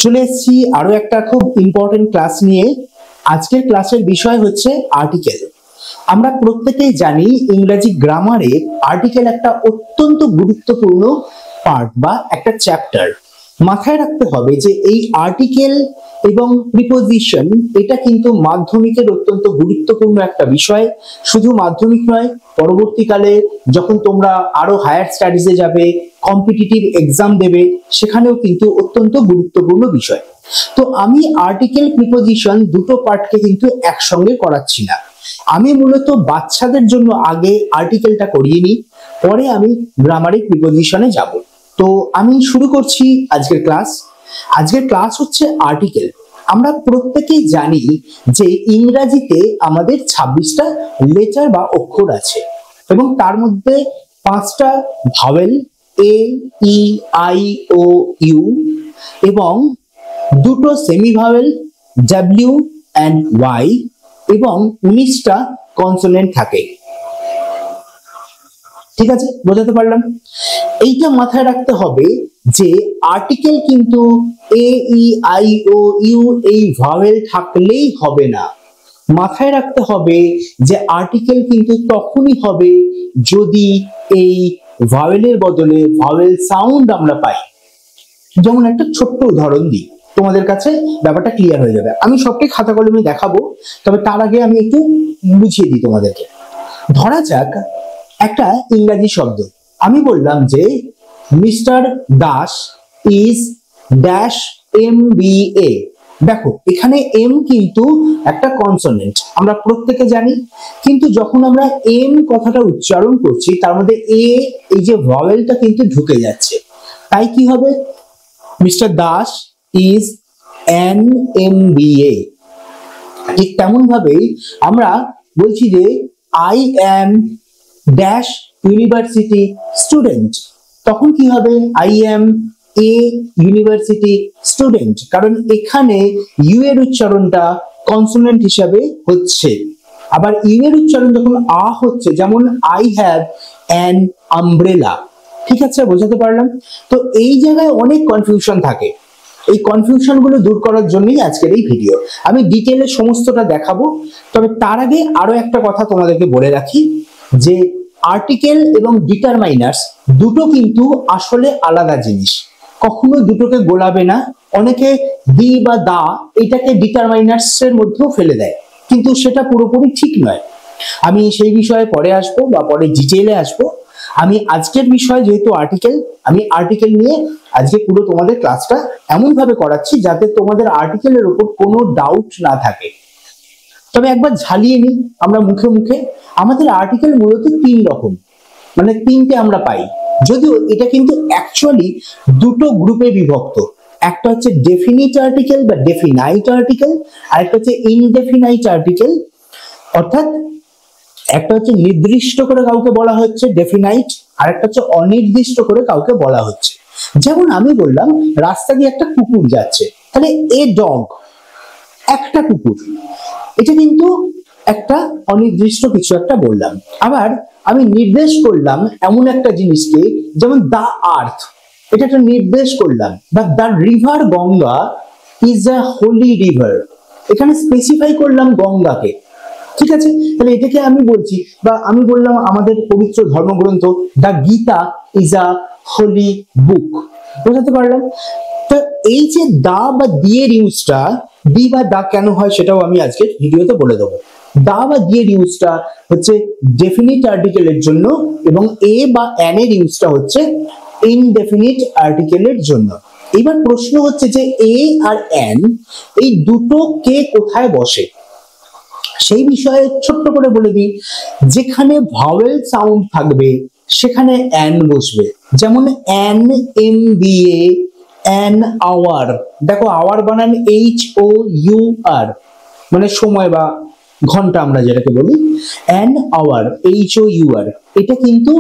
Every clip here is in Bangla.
চলে এসেছি আরো একটা খুব ইম্পর্টেন্ট ক্লাস নিয়ে। আজকের ক্লাসের বিষয় হচ্ছে আর্টিকেল। আমরা প্রত্যেকেই জানি ইংরেজি গ্রামারে আর্টিকেল একটা অত্যন্ত গুরুত্বপূর্ণ পার্ট বা একটা চ্যাপ্টার। মাথায় রাখতে হবে যে এই আর্টিকেল এবং প্রিপোজিশন এটা কিন্তু মাধ্যমিকের অত্যন্ত গুরুত্বপূর্ণ একটা বিষয়। শুধু মাধ্যমিক নয়, পরবর্তীকালে যখন তোমরা আরো হায়ার স্টাডিজে যাবে, কম্পিটিটিভ এক্সাম দেবে, সেখানেও কিন্তু অত্যন্ত গুরুত্বপূর্ণ বিষয়। তো আমি আর্টিকেল প্রিপোজিশন দুটো পার্টকে কিন্তু একসঙ্গে করাচ্ছি না। আমি মূলত বাচ্চাদের জন্য আগে আর্টিকেলটা করিয়ে নিই, পরে আমি গ্রামারিক প্রিপোজিশনে যাব। তো আমি শুরু করছি আজকের ক্লাস। আজকের ক্লাস হচ্ছে আর্টিকেল। আমরা প্রত্যেকেই জানি যে ইংরেজিতে আমাদের 26টা লেটার বা অক্ষর আছে এবং তার মধ্যে 5টা vowel A, E, I, O, U এবং দুটো semi vowel W and Y এবং 19টা কনসোনেন্ট থাকে। ঠিক আছে, বোঝাতে পারলাম? এইটা মাথায় রাখতে হবে যে আর্টিকেল কিন্তু এ, ই, আই, ও, ইউ এই ভাওয়েল থাকলেই হবে না। মাথায় রাখতে হবে যে আর্টিকেল কিন্তু তখনই হবে যদি এই ভাওয়েলের বদলে ভাওয়েল সাউন্ড আমরা পাই। যেমন একটা ছোট্ট উদাহরণ দিই, তোমাদের কাছে ব্যাপারটা ক্লিয়ার হয়ে যাবে। আমি সবটাই খাতা কলমে দেখাবো, তবে তার আগে আমি একটু বুঝিয়ে দিই তোমাদেরকে। ধরা যাক একটা ইংরেজি শব্দ, আমি বললাম যে mister Das is dash MBA। দেখো এখানে এম কিন্তু একটা কনসোনেন্ট, আমরা প্রত্যেকে জানি, কিন্তু যখন আমরা এম কথাটা উচ্চারণ করছি তার মধ্যে এ এই যে ভাওয়েলটা কিন্তু ঢুকে যাচ্ছে, তাই কি হবে? Mister Das is an MBA। ঠিক তেমন ভাবেই আমরা বলছি যে I am dash university student, তখন কি হবে? I am a university student, কারণ এখানে ইউ এর উচ্চারণটা কনসোনেন্ট হিসাবে হচ্ছে। আবার ইউ এর উচ্চারণ যখন আ হচ্ছে, যেমন আই হ্যাভ অ্যান আমব্রেলা। ঠিক আছে, বোঝাতে পারলাম? তো এই জায়গায় অনেক কনফিউশন থাকে, এই কনফিউশন গুলো দূর করার জন্যই আজকের এই ভিডিও। আমি ডিটেইলে সমস্তটা দেখাবো, তবে তার আগে আরো একটা কথা তোমাদেরকে বলে রাখি যে আর্টিকেল এবং ডিটারমাইনার্স দুটো কিন্তু আসলে আলাদা জিনিস, কখনো দুটোকে গোলাবে না। অনেকে দি বা দা এটাকে ডিটারমাইনার্স এর মধ্যেও ফেলে দেয়, কিন্তু সেটা পুরোপুরি ঠিক নয়। আমি সেই বিষয়ে পরে আসবো বা পরে ডিটেইলে আসবো। আমি আজকের বিষয় যেহেতু আর্টিকেল, আমি আর্টিকেল নিয়ে আজকে পুরো তোমাদের ক্লাসটা এমন ভাবে করাচ্ছি যাতে তোমাদের আর্টিকেলের উপর কোনো ডাউট না থাকে। তবে একবার ঝালিয়ে নিই আমরা মুখে মুখে। আমাদের আর্টিকেল মূলত 3 রকম, মানে 3টে আমরা পাই, যদিও এটা কিন্তু অ্যাকচুয়ালি দুটো গ্রুপে বিভক্ত। একটা হচ্ছে ডেফিনিট আর্টিকেল বা ডেফিনাইট আর্টিকেল, আর একটা হচ্ছে ইনডেফিনাইট আর্টিকেল। অর্থাৎ একটা হচ্ছে নির্দিষ্ট করে কাউকে বলা হচ্ছে ডেফিনাইট, আর একটা হচ্ছে অনির্দিষ্ট করে কাউকে বলা হচ্ছে। যেমন আমি বললাম রাস্তা দিয়ে একটা কুকুর যাচ্ছে, তাহলে এ ডগ, একটা কুকুর, এটা কিন্তু একটা অনির্দিষ্ট কিছু একটা বললাম। আবার আমি নির্দেশ করলাম এমন একটা জিনিসকে, যেমন দা আর্থ, এটা একটা নির্দেশ করলাম, বা the river Ganga is a holy river, এখানে স্পেসিফাই করলাম গঙ্গাকে। ঠিক আছে, তাহলে এটাকে আমি বলছি, বা আমি বললাম আমাদের পবিত্র ধর্মগ্রন্থ দা গীতা ইজ আ হোলি বুক। বোঝাতে পারলাম? তো এই যে দা বা দি এর ইউজটা, দি বা দা কেন হয় সেটাও আমি আজকে ভিডিওতে বলে দেবো। দা বা দি এর ইউজটা হচ্ছে ডেফিনিট আর্টিকেলের জন্য, এবং এ বা অ্যান এর ইউজটা হচ্ছে ইনডেফিনিট আর্টিকেলের জন্য। এবার প্রশ্ন হচ্ছে যে এ আর অ্যান এই দুটো কে কোথায় বসে, সেই বিষয়ে ছোট্ট করে বলে দিই। যেখানে ভাওয়েল সাউন্ড থাকবে সেখানে অ্যান বসবে, যেমন অ্যান MBA, অ্যান আওয়ার। দেখো আওয়ার বানান HOUR, মানে সময় বা ঘন্টা আমরা যেটাকে বলি। অ্যান আওয়ার HOUR, এটা কিন্তু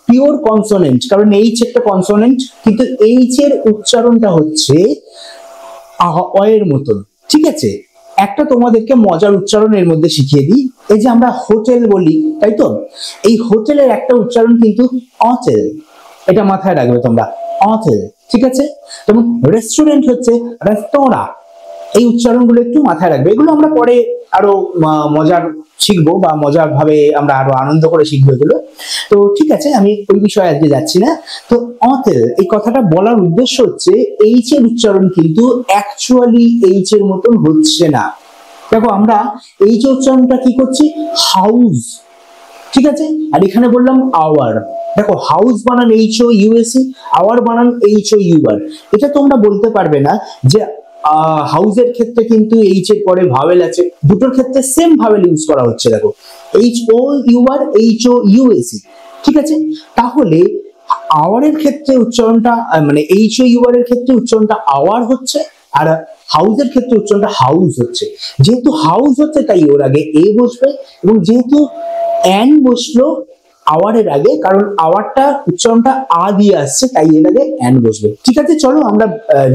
পিওর কনসোনেন্ট, কারণ এইচ একটা কনসোনেন্ট, কিন্তু এইচ এর উচ্চারণটা হচ্ছে অ এর মতন। ঠিক আছে, একটা তোমাদেরকে মজার উচ্চারণ এর মধ্যে শিখিয়ে দিই। এই যে আমরা হোটেল বলি, তাই তো, এই হোটেলের একটা উচ্চারণ কিন্তু অচেল, এটা মাথায় রাখবে তোমরা, অথেল, ঠিক আছে। যেমন রেস্টুরেন্ট হচ্ছে রেস্তোরাঁ, এই উচ্চারণগুলো একটু মাথায় রাখবে। এগুলো আমরা পরে আরো মজার শিখবো বা মজার ভাবে আমরা আরো আনন্দ করে শিখবো এগুলো। তো ঠিক আছে, আমি ওই বিষয়ে আজকে যাচ্ছি না। তো অথেল এই কথাটা বলার উদ্দেশ্য হচ্ছে এইচ এর উচ্চারণ কিন্তু অ্যাকচুয়ালি এইচ এর মতন হচ্ছে না। দেখো আমরা এইচ এর উচ্চারণটা কি করছি, হাউস, ঠিক আছে। আর এখানে বললাম আওয়ার, দেখো হাউস বানান এইচ ও ইউএসই, আওয়ার বানান এইচ ও ইউআর। এটা তোমরা বলতে পারবে না যে হাউসের ক্ষেত্রে কিন্তু এইচ এর পরে ভাওয়েল আছে, দুটোর ক্ষেত্রে সেম ভাওয়েল ইউজ করা হচ্ছে। দেখো H O U R, H O U S E, ঠিক আছে। তাহলে আওয়ারের ক্ষেত্রে উচ্চারণটা মানে এইচ ও ইউআর এর ক্ষেত্রে উচ্চারণটা আওয়ার হচ্ছে, আর হাউসের ক্ষেত্রে উচ্চারণটা হাউস হচ্ছে। যেহেতু হাউস হচ্ছে তাই ওর আগে এ বসবে, এবং যেহেতু অ্যান বসলো আওয়ারের আগে, কারণ আওয়ারটা উচ্চারণটা আ দিয়ে আসছে তাই এর আগে অ্যান বসবে। ঠিক আছে, চলো আমরা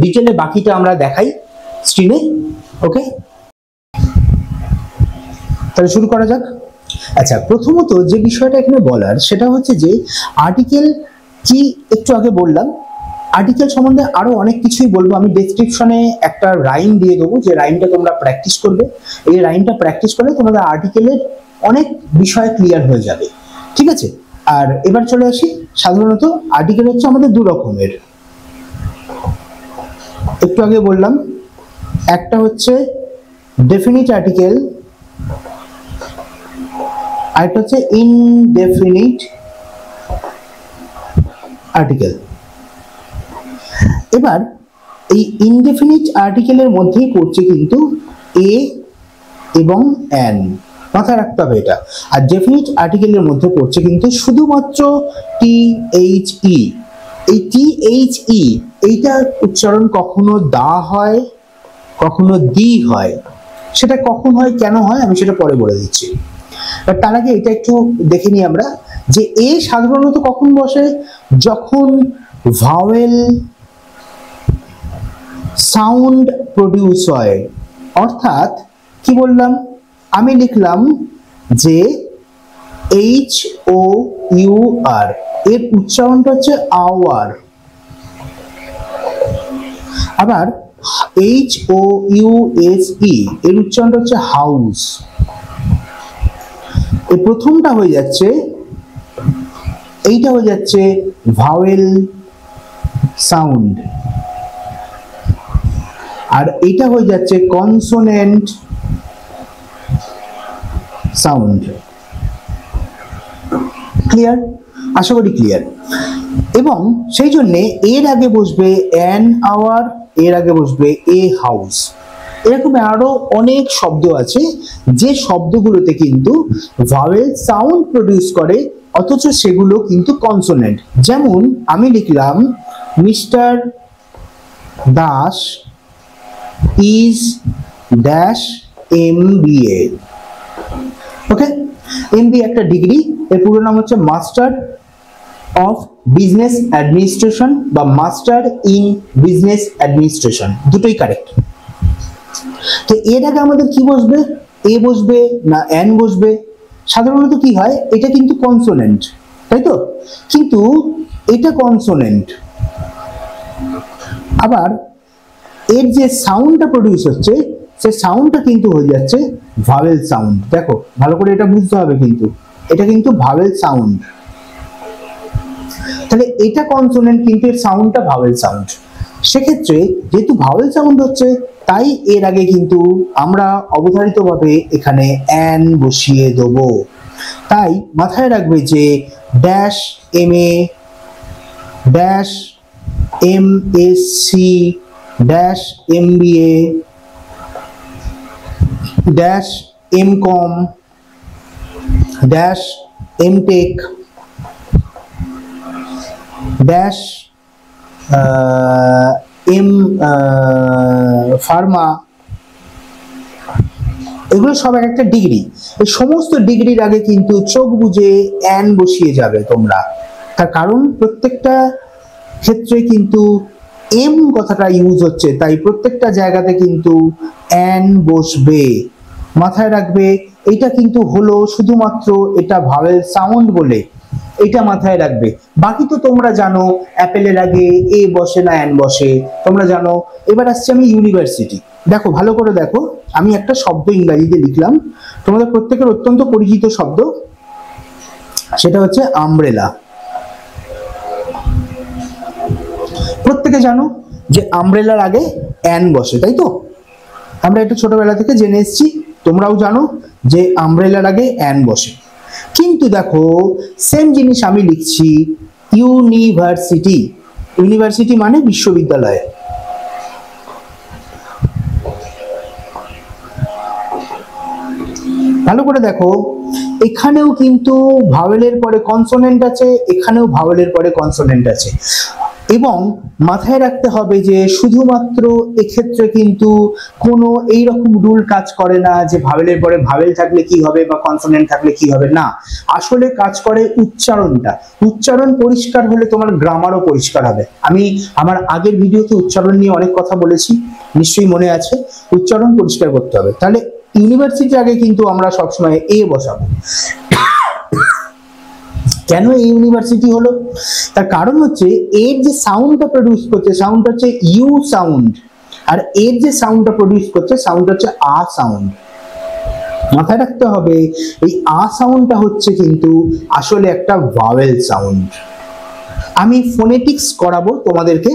ডিটেলে বাকিটা আমরা দেখাই স্ক্রিনে। ওকে, তাহলে শুরু করা যাক। আচ্ছা, প্রথমত যে বিষয়টা এখানে বলার সেটা হচ্ছে যে আর্টিকেল কি একটু আগে বললাম, আর্টিকেল সম্বন্ধে আরো অনেক কিছুই বলবো। আমি ডেসক্রিপশনে একটা রাইম দিয়ে দেবো, যে রাইমটা তোমরা প্র্যাকটিস করবে। এই রাইমটা প্র্যাকটিস করলে তোমাদের আর্টিকেলের অনেক বিষয় ক্লিয়ার হয়ে যাবে, ঠিক আছে। আর এবার চলে আসি, সাধারণত আর্টিকেল হচ্ছে আমাদের দু রকমের, একটু আগে বললাম। একটা হচ্ছে ডেফিনিট আর্টিকেল, আরেকটা হচ্ছে ইনডেফিনিট আর্টিকেল। এবার এই ইনডেফিনিট আর্টিকেলের মধ্যেই পড়ছে কিন্তু এ এবং অ্যান, মাথায় রাখতে হবে এটা। আর ডেফিনিট আর্টিকেলের মধ্যে পড়ছে কিন্তু শুধুমাত্র টি এইচ ই। এই টি এইচ ই এইটা উচ্চারণ কখনো দা হয়, কখনো দি হয়। সেটা কখন হয়, কেন হয়, আমি সেটা পরে বলে দিচ্ছি। তার আগে এটা একটু দেখে নিই আমরা, যে এ সাধারণত কখন বসে, যখন ভাওয়েল সাউন্ড প্রডিউস হয়। অর্থাৎ কি বললাম, আমি লিখলাম যে এইচ ও ইউ আর, এর উচ্চারণটা হচ্ছে আওয়ার। আবার H O U S E, এর উচ্চারণটা হচ্ছে হাউস। এই প্রথমটা হয়ে যাচ্ছে, এইটা হয়ে যাচ্ছে ভাওয়েল সাউন্ড, আর এটা হয়ে যাচ্ছে কনসোনেন্ট সাউন্ড। ক্লিয়ার? আশা করি ক্লিয়ার। এবং সেই জন্য এর আগে বসবে অ্যান আওয়ার, এর আগে বসবে এ হাউস। এরকম আরো অনেক শব্দ আছে যে শব্দগুলোতে কিন্তু ভাওয়েল সাউন্ড প্রডিউস করে, অথচ সেগুলো কিন্তু কনসোনেন্ট। যেমন আমি লিখলাম mister Das is dash MBA। Okay, MBA একটা ডিগ্রি, এর পুরো নাম হচ্ছে মাস্টার অফ বিজনেস অ্যাডমিনিস্ট্রেশন বা মাস্টার ইন বিজনেস অ্যাডমিনিস্ট্রেশন, দুটোই কারেক্ট। তো এর আগে আমাদের কি বসবে, এ বসবে না অ্যান বসবে? সাধারণত কি হয়, এটা কিন্তু কনসোনেন্ট, তাই তো, কিন্তু এটা কনসোনেন্ট। আবার এর যে সাউন্ডটা প্রডিউস হচ্ছে, সে সাউন্ডটা কিন্তু হয়ে যাচ্ছে ভাওয়েল সাউন্ড। দেখো ভালো করে এটা বুঝতে হবে, কিন্তু এটা কিন্তু ভাওয়েল সাউন্ড। তাহলে এটা কনসোনেন্ট, কিন্তু এর সাউন্ডটা ভাওয়েল সাউন্ড। সেক্ষেত্রে যেহেতু ভাওয়েল সাউন্ড হচ্ছে, তাই এর আগে কিন্তু আমরা অবধারিতভাবে এখানে অ্যান বসিয়ে দেব। তাই মাথায় রাখবে যে dash MA dash MSc dash MBA dash MCom dash MTech dash Pharma, এগুলো সব একটা ডিগ্রি। এই সমস্ত ডিগ্রির আগে কিন্তু চোখ বুঝে অ্যান বসিয়ে যাবে তোমরা, তার কারণ প্রত্যেকটা ক্ষেত্রে কিন্তু এম কথাটা ইউজ হচ্ছে, তাই প্রত্যেকটা জায়গাতে কিন্তু অ্যান বসবে। মাথায় রাখবে, এটা কিন্তু হলো শুধুমাত্র এটা ভাওয়েল সাউন্ড বলে, এটা মাথায় রাখবে। বাকি তো তোমরা জানো অ্যাপেলের আগে এ বসে না অ্যান বসে, তোমরা জানো। এবার আসছে আমি ইউনিভার্সিটি। দেখো ভালো করে দেখো, আমি একটা শব্দ ইংরেজিতে লিখলাম, তোমাদের প্রত্যেকের অত্যন্ত পরিচিত শব্দ, সেটা হচ্ছে আমব্রেলা। প্রত্যেকে জানো যে আমব্রেলার আগে অ্যান বসে, তাই তো? আমরা একটু ছোটবেলা থেকে জেনে এসেছি, তোমরাও জানো যে আমব্রেলার আগে অ্যান বসে। কিন্তু দেখো সেম জিনিস আমি লিখছি ইউনিভার্সিটি। ইউনিভার্সিটি মানে বিশ্ববিদ্যালয়। ভালো করে দেখো, এখানেও কিন্তু ভাওয়েলের পরে কনসোনেন্ট আছে, এখানেও ভাওয়েলের পরে কনসোনেন্ট আছে। এবং মাথায় রাখতে হবে যে শুধুমাত্র এক্ষেত্রে কিন্তু কোনো এইরকম রুল কাজ করে না যে ভাওয়েলের পরে ভাওয়েল থাকলে কি হবে বা কনসোনেন্ট থাকলে কি হবে, না। আসলে কাজ করে উচ্চারণটা। উচ্চারণ পরিষ্কার হলে তোমার গ্রামারও পরিষ্কার হবে। আমি আমার আগের ভিডিওতে উচ্চারণ নিয়ে অনেক কথা বলেছি, নিশ্চয়ই মনে আছে। উচ্চারণ পরিষ্কার করতে হবে। তাহলে ইউনিভার্সিটির আগে কিন্তু আমরা সবসময় এ বসাবো। কেন এই ইউনিভার্সিটি হলো? তার কারণ হচ্ছে এর যে সাউন্ডটা প্রডিউস করছে, সাউন্ড হচ্ছে ইউ সাউন্ড, আর এর যে সাউন্ডটা প্রডিউস করছে সাউন্ড হচ্ছে আ সাউন্ড। মাথায় রাখতে হবে এই আ সাউন্ডটা হচ্ছে কিন্তু আসলে একটা ভাওয়েল সাউন্ড। আমি ফোনেটিক্স করাবো তোমাদেরকে,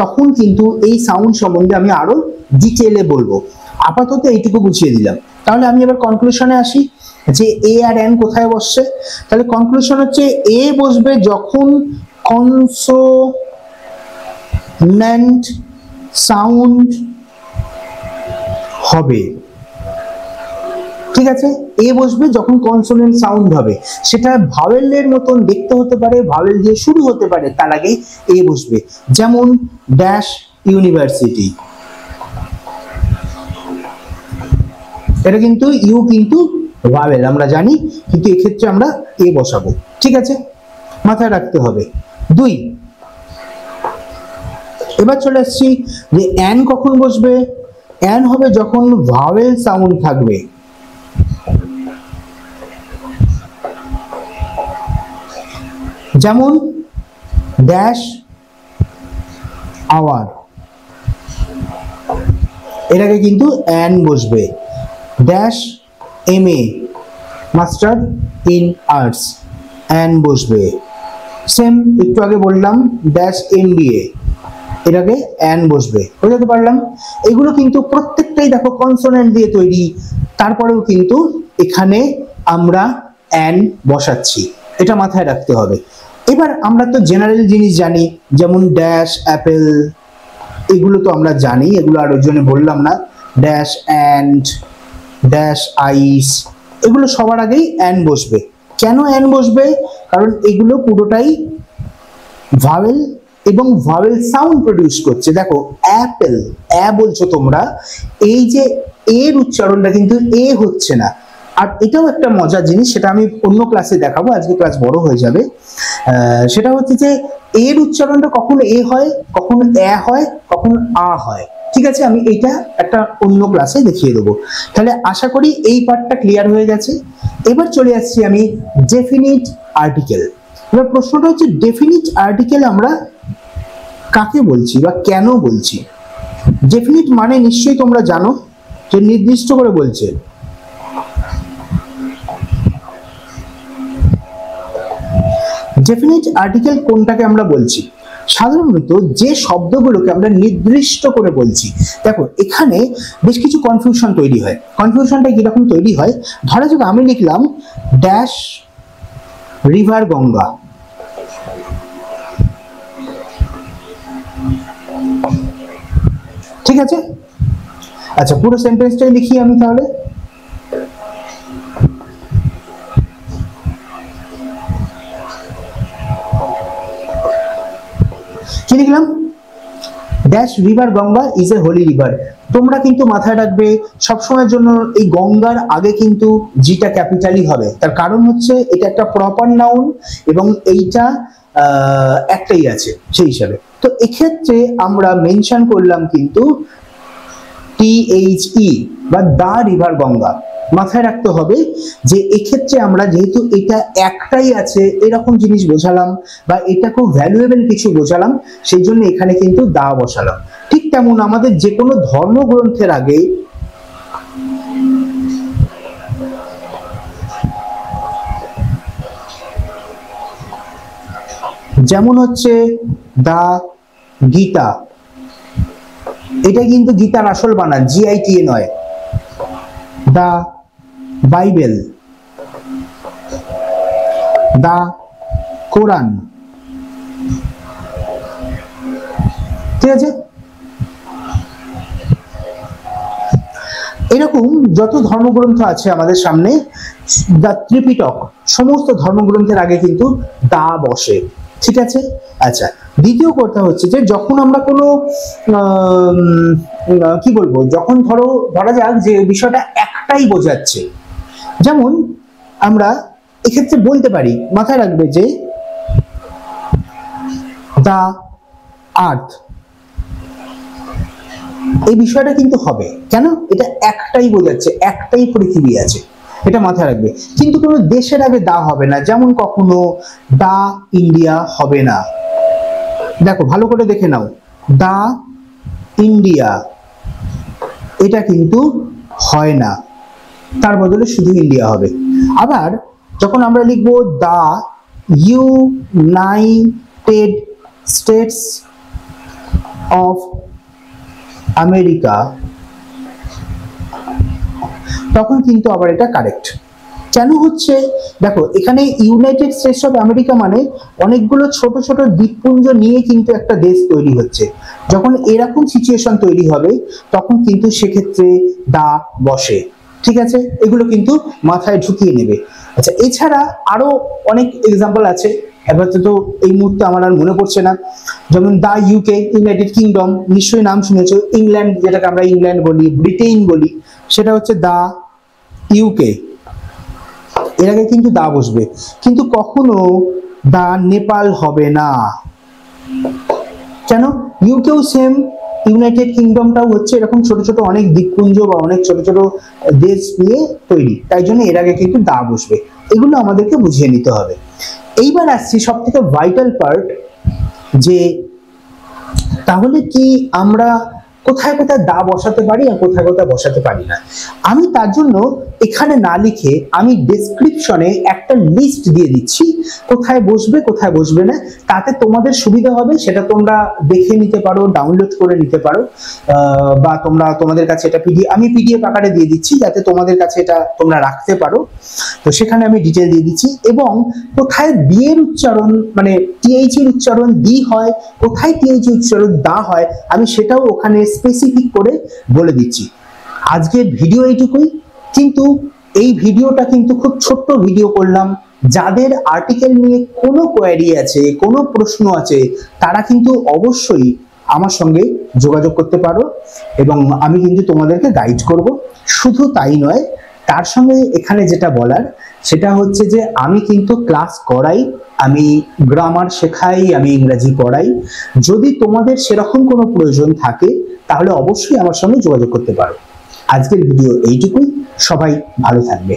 তখন কিন্তু এই সাউন্ড সম্বন্ধে আমি আরো ডিটেইলে বলবো। আপাতত এইটুকু বুঝিয়ে দিলাম। তাহলে আমি এবার কনক্লুশনে আসি যে এ আর এন কোথায় বসছে। তাহলে কনক্লুশন হচ্ছে এ বসবে যখন কনসোন্যান্ট সাউন্ড হবে। ঠিক আছে, এ বসবে যখন কনসোনেন্ট সাউন্ড হবে। সেটা ভাওয়েলের মতন দেখতে হতে পারে, ভাওয়েল দিয়ে শুরু হতে পারে, তার আগে এ বসবে। যেমন ড্যাশ ইউনিভার্সিটি, এটা কিন্তু ইউ কিন্তু ভাওয়েল আমরা জানি, কিন্তু এক্ষেত্রে আমরা এ বসাবো। ঠিক আছে, মাথায় রাখতে হবে। 2, এবার চলে আসছি যে অ্যান কখন বসবে। অ্যান হবে যখন ভাওয়েল সাউন্ড থাকবে। যেমন ড্যাশ আওয়ার, এটাকে কিন্তু অ্যান বসবে। Dash MA, master in arts, an বসবে। সেম একটু আগে বললাম ড্যাশ এমবিএ, এটাকে অ্যান বসবে। বুঝতে পারলাম? এগুলো কিন্তু প্রত্যেকটাই দেখো কনসোনেন্ট দিয়ে তৈরি, তারপরেও কিন্তু এখানে আমরা অ্যান বসাচ্ছি, এটা মাথায় রাখতে হবে। এবার আমরা তো জেনারেল জিনিস জানি, যেমন ড্যাশ অ্যাপেল, এগুলো তো আমরা জানি, এগুলো আর ওই জন্য বললাম না। ড্যাশ অ্যান্ড, ড্যাশ আইস, এগুলো সবার আগেই অ্যান বসবে। কেন অ্যান বসবে? কারণ এগুলো পুরোটাই ভাওয়েল এবং ভাওয়েল সাউন্ড প্রডিউস করছে। দেখো অ্যাপেল, অ্যা বলছো তোমরা, এই যে এর উচ্চারণটা কিন্তু এ হচ্ছে না। আর এটাও একটা মজার জিনিস, সেটা আমি অন্য ক্লাসে দেখাবো, আজকে ক্লাস বড় হয়ে যাবে। সেটা হচ্ছে যে এর উচ্চারণটা কখন এ হয়, কখন অ্যা হয়, কখন আ হয়। ঠিক আছে, আমি এইটা একটা অন্য ক্লাসে দেখিয়ে দেবো। তাহলে আশা করি এই পার্টটা ক্লিয়ার হয়ে গেছে। এবার চলে আসছি আমি ডেফিনিট আর্টিকেল। এবার প্রশ্নটা হচ্ছে ডেফিনিট আর্টিকেল আমরা কাকে বলছি বা কেন বলছি? ডেফিনিট মানে নিশ্চয়ই তোমরা জানো যে নির্দিষ্ট করে বলছে। ডেফিনিট আর্টিকেল কোনটাকে আমরা বলছি? সাধারণত যে শব্দগুলোকে আমরা নির্দিষ্ট করে বলছি। দেখো এখানে বেশ কিছু কনফিউশন তৈরি হয়। কনফিউশনটা কিরকম তৈরি হয়? ধরা যাক আমি লিখলাম ড্যাশ রিভার গঙ্গা, ঠিক আছে? আচ্ছা, পুরো সেন্টেন্সটাই লিখি আমি তাহলে। কি লিখলাম? Dash river Ganga is a holy river. তোমরা কিন্তু মাথায় রাখবে সবসময়ের জন্য এই গঙ্গার আগে কিন্তু জিটা ক্যাপিটালই হবে। তার কারণ হচ্ছে এটা একটা প্রপার নাউন এবং এইটা একটাই আছে সেই হিসাবে। তো এক্ষেত্রে আমরা মেনশন করলাম কিন্তু THE বা দা রিভার গঙ্গা। মাথায় রাখতে হবে যে এক্ষেত্রে আমরা যেহেতু এটা একটাই আছে এরকম জিনিস বোঝালাম বা এটা খুব ভ্যালুয়েবল কিছু বোঝালাম, সেই জন্য এখানে কিন্তু দা বসালাম। ঠিক তেমন আমাদের যে কোনো ধর্মগ্রন্থের আগে যেমন হচ্ছে দা গীতা, এটা কিন্তু গীতার আসল বানান GITA নয়, দা বাইবেল, দা কোরআন, ঠিক আছে? এরকম যত ধর্মগ্রন্থ আছে আমাদের সামনে, দা ত্রিপিটক, সমস্ত ধর্মগ্রন্থের আগে কিন্তু দা বসে, ঠিক আছে? আচ্ছা, দ্বিতীয় কথা হচ্ছে যে যখন আমরা কোনো কি বলবো, যখন ধরা যাক যে বিষয়টা একটাই বোঝাচ্ছে, যেমন আমরা এক্ষেত্রে বলতে পারি, মাথায় রাখবে যে দা আর্থ, এই বিষয়টা কিন্তু হবে কেন, এটা একটাই বোঝাচ্ছে, একটাই পৃথিবী আছে, এটা মাথায় রাখবে। কিন্তু কোনো দেশের আগে দা হবে না, যেমন কখনো দা ইন্ডিয়া হবে না। দেখো ভালো করে দেখে নাও, দা ইন্ডিয়া এটা কিন্তু হয় না, তার বদলে শুধু ইন্ডিয়া হবে। আবার যখন আমরা লিখবো দা ইউনাইটেড স্টেটস অফ আমেরিকা, তখন কিন্তু আবার এটা কারেক্ট। কেন হচ্ছে দেখো, এখানে ইউনাইটেড স্টেটস অফ আমেরিকা মানে অনেকগুলো ছোট ছোট দ্বীপপুঞ্জ নিয়ে কিন্তু একটা দেশ তৈরি হচ্ছে। যখন এরকম সিচুয়েশন তৈরি হবে তখন কিন্তু সেক্ষেত্রে দা বসে, ঠিক আছে? এগুলো কিন্তু মাথায় ঢুকিয়ে নেবে। আচ্ছা, এছাড়া আরো অনেক এক্সাম্পল আছে, এবার তো এই মুহূর্তে আমার আর মনে পড়ছে না। যেমন দা ইউকে, ইউনাইটেড কিংডম, নিশ্চয়ই নাম শুনেছো। ইংল্যান্ড, যেটাকে আমরা ইংল্যান্ড বলি, ব্রিটেন বলি, সেটা হচ্ছে দা ইউকে, এর আগে কিন্তু দা বসবে। কিন্তু কখনো দা নেপাল হবে না। কেন? ইউকেও সেম, ইউনাইটেড কিংডমটাও হচ্ছে এরকম ছোট ছোট অনেক দ্বীপপুঞ্জ বা অনেক ছোট ছোট দেশ নিয়ে তৈরি, তাই জন্য এর আগে কিন্তু দা বসবে। এগুলো আমাদেরকে বুঝিয়ে নিতে হবে। এইবার আসছি সব থেকে ভাইটাল পার্ট, যে তাহলে কি আমরা কোথায় কোথায় দা বসাতে পারি আর কোথায় কোথায় বসাতে পারি না। আমি তার জন্য এখানে না লিখে আমি ডেসক্রিপশনে একটা লিস্ট দিয়ে দিচ্ছি, কোথায় বসবে কোথায় বসবে না, তাতে তোমাদের সুবিধা হবে। সেটা তোমরা দেখে নিতে পারো, ডাউনলোড করে নিতে পারো, বা তোমাদের কাছে এটা আমি পিডিএফ আকারে দিয়ে দিচ্ছি, যাতে তোমাদের কাছে এটা তোমরা রাখতে পারো। তো সেখানে আমি ডিটেল দিয়ে দিচ্ছি, এবং কোথায় বি এর উচ্চারণ মানে টিএইচ এর উচ্চারণ দি হয়, কোথায় টিএইচ এর উচ্চারণ দা হয়, আমি সেটাও ওখানে স্পেসিফিক করে বলে দিচ্ছি। আজকের ভিডিও এইটুকুই, কিন্তু এই ভিডিওটা কিন্তু খুব ছোট্ট ভিডিও করলাম। যাদের আর্টিকেল নিয়ে কোনো কোয়ারি আছে, কোনো প্রশ্ন আছে, তারা কিন্তু অবশ্যই আমার সঙ্গে যোগাযোগ করতে পারো, এবং আমি কিন্তু তোমাদেরকে গাইড করব। শুধু তাই নয়, তার সঙ্গে এখানে যেটা বলার সেটা হচ্ছে যে আমি কিন্তু ক্লাস করাই, আমি গ্রামার শেখাই, আমি ইংরেজি পড়াই। যদি তোমাদের সেরকম কোনো প্রয়োজন থাকে তাহলে অবশ্যই আমার সঙ্গে যোগাযোগ করতে পারো। আজকের ভিডিও এইটুকুই, সবাই ভালো থাকবে।